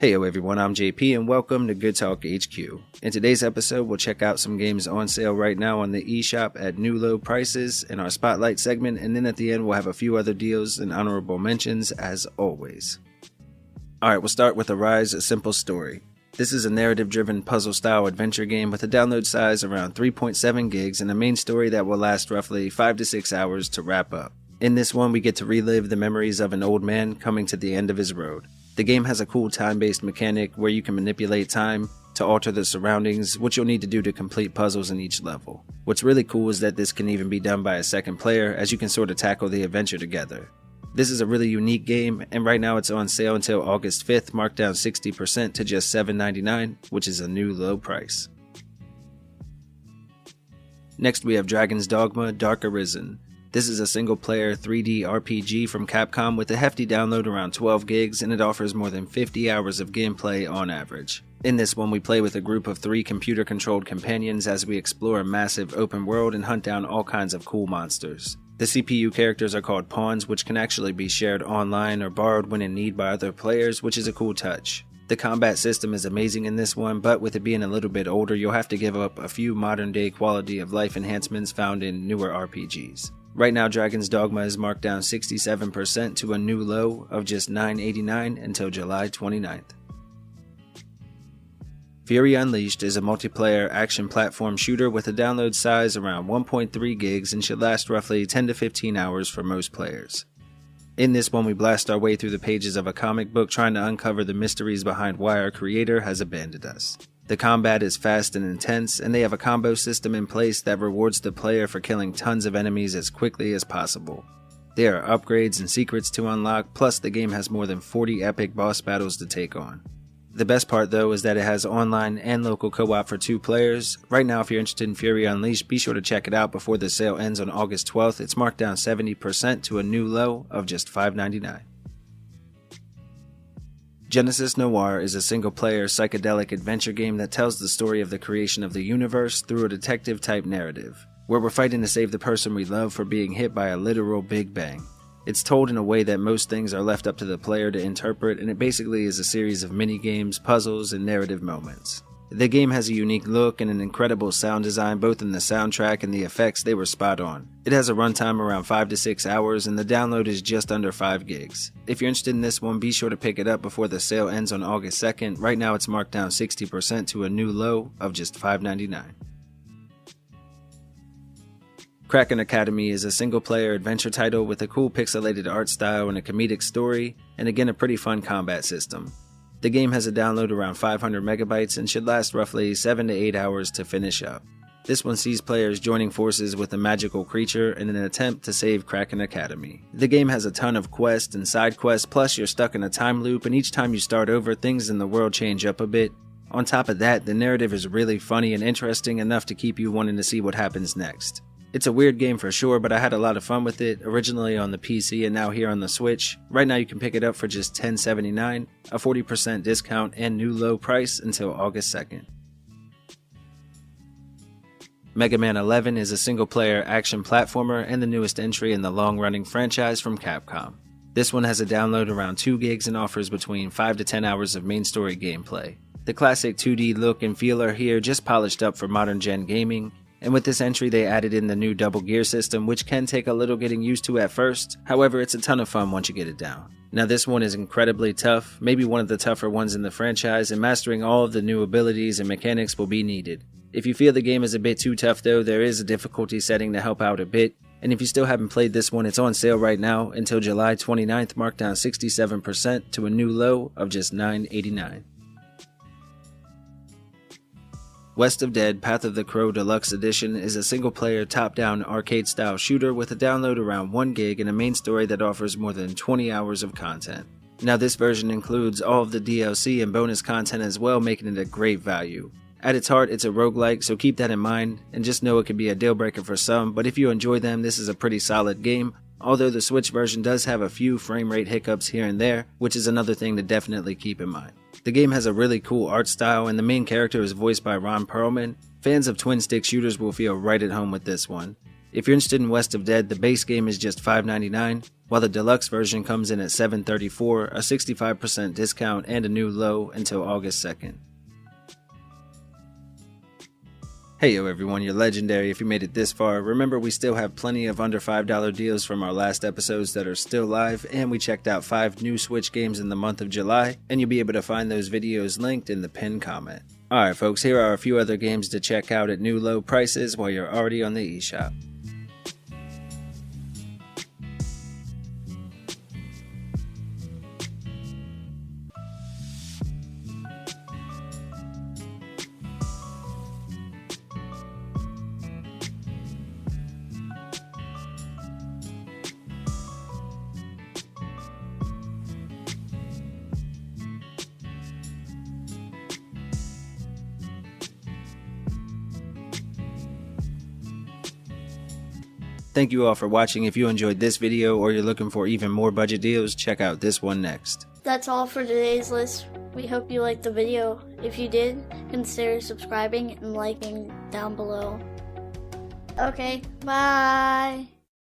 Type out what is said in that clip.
Heyo everyone, I'm JP and welcome to GoodTalkHQ. In today's episode, we'll check out some games on sale right now on the eShop at new low prices in our Spotlight segment, and then at the end we'll have a few other deals and honorable mentions as always. Alright, we'll start with Arisen, a simple story. This is a narrative-driven puzzle-style adventure game with a download size around 3.7 gigs and a main story that will last roughly 5 to 6 hours to wrap up. In this one, we get to relive the memories of an old man coming to the end of his road. The game has a cool time-based mechanic where you can manipulate time to alter the surroundings, which you'll need to do to complete puzzles in each level. What's really cool is that this can even be done by a second player, as you can sort of tackle the adventure together. This is a really unique game, and right now it's on sale until August 5th, marked down 60% to just $7.99, which is a new low price. Next we have Dragon's Dogma, Dark Arisen. This is a single-player 3D RPG from Capcom with a hefty download around 12 gigs, and it offers more than 50 hours of gameplay on average. In this one, we play with a group of 3 computer-controlled companions as we explore a massive open world and hunt down all kinds of cool monsters. The CPU characters are called pawns, which can actually be shared online or borrowed when in need by other players, which is a cool touch. The combat system is amazing in this one, but with it being a little bit older, you'll have to give up a few modern-day quality of life enhancements found in newer RPGs. Right now, Dragon's Dogma is marked down 67% to a new low of just $9.89 until July 29th. Fury Unleashed is a multiplayer action platform shooter with a download size around 1.3 gigs and should last roughly 10 to 15 hours for most players. In this one, we blast our way through the pages of a comic book trying to uncover the mysteries behind why our creator has abandoned us. The combat is fast and intense, and they have a combo system in place that rewards the player for killing tons of enemies as quickly as possible. There are upgrades and secrets to unlock, plus the game has more than 40 epic boss battles to take on. The best part though is that it has online and local co-op for 2 players. Right now, if you're interested in Fury Unleashed, be sure to check it out before the sale ends on August 12th. It's marked down 70% to a new low of just $5.99. Genesis Noir is a single-player psychedelic adventure game that tells the story of the creation of the universe through a detective-type narrative, where we're fighting to save the person we love for being hit by a literal Big Bang. It's told in a way that most things are left up to the player to interpret, and it basically is a series of mini-games, puzzles, and narrative moments. The game has a unique look and an incredible sound design, both in the soundtrack and the effects. They were spot on. It has a runtime around 5 to 6 hours, and the download is just under 5 gigs. If you're interested in this one, be sure to pick it up before the sale ends on August 2nd. Right now it's marked down 60% to a new low of just $5.99. Kraken Academy is a single-player adventure title with a cool pixelated art style and a comedic story, and again a pretty fun combat system. The game has a download around 500 megabytes and should last roughly 7 to 8 hours to finish up. This one sees players joining forces with a magical creature in an attempt to save Kraken Academy. The game has a ton of quests and side quests, plus you're stuck in a time loop, and each time you start over, things in the world change up a bit. On top of that, the narrative is really funny and interesting enough to keep you wanting to see what happens next. It's a weird game for sure, but I had a lot of fun with it, originally on the PC and now here on the Switch. Right now you can pick it up for just $10.79, a 40% discount and new low price until August 2nd. Mega Man 11 is a single-player action platformer and the newest entry in the long-running franchise from Capcom. This one has a download around 2 gigs and offers between 5 to 10 hours of main story gameplay. The classic 2D look and feel are here, just polished up for modern-gen gaming. And with this entry, they added in the new double gear system, which can take a little getting used to at first. However, it's a ton of fun once you get it down. Now this one is incredibly tough, maybe one of the tougher ones in the franchise, and mastering all of the new abilities and mechanics will be needed. If you feel the game is a bit too tough though, there is a difficulty setting to help out a bit. And if you still haven't played this one, it's on sale right now until July 29th, marked down 67% to a new low of just $9.89. West of Dead Path of the Crow Deluxe Edition is a single-player top-down arcade-style shooter with a download around 1 gig and a main story that offers more than 20 hours of content. Now this version includes all of the DLC and bonus content as well, making it a great value. At its heart, it's a roguelike, so keep that in mind, and just know it can be a deal-breaker for some, but if you enjoy them, this is a pretty solid game, although the Switch version does have a few frame rate hiccups here and there, which is another thing to definitely keep in mind. The game has a really cool art style, and the main character is voiced by Ron Perlman. Fans of twin-stick shooters will feel right at home with this one. If you're interested in West of Dead, the base game is just $5.99, while the deluxe version comes in at $7.34, a 65% discount, and a new low until August 2nd. Hey yo everyone, you're legendary if you made it this far. Remember, we still have plenty of under $5 deals from our last episodes that are still live, and we checked out 5 new Switch games in the month of July, and you'll be able to find those videos linked in the pinned comment. Alright folks, here are a few other games to check out at new low prices while you're already on the eShop. Thank you all for watching. If you enjoyed this video or you're looking for even more budget deals, check out this one next. That's all for today's list. We hope you liked the video. If you did, consider subscribing and liking down below. Okay, bye!